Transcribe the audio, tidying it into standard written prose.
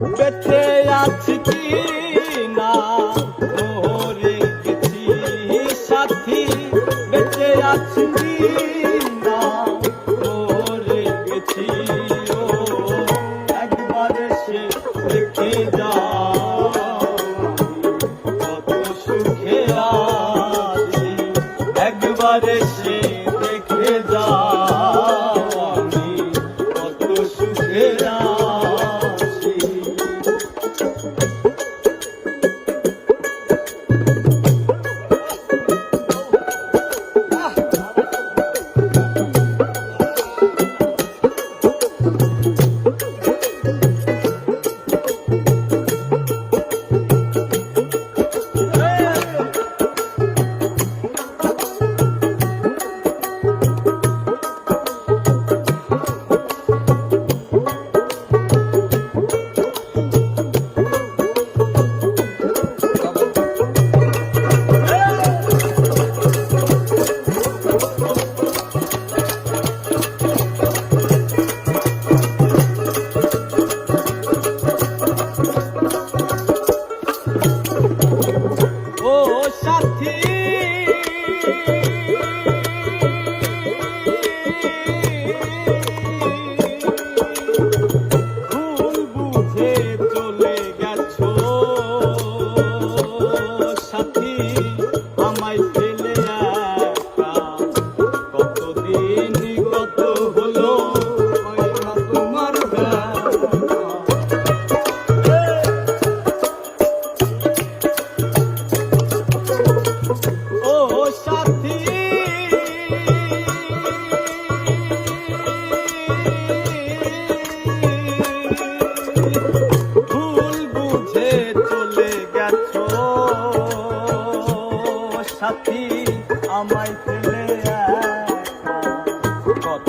বেঁচে আছি কি না মরে গেছি সাথী, বেঁচে আছি কি না মরে গেছি। ও একবার সে দেখে যাও কত সুখে আছি, একবার সে দেখে যাও আমি কত সুখে আছি। ও সাথী ভুল বুঝে চলে গেছো সাথী, আমায় ফেলে একা কতদিন কত হলো হয় না তোমার দেখা। ও সাথী ভুল বুঝে চলে গেছো সাথী, আমায় ফেলে একা কত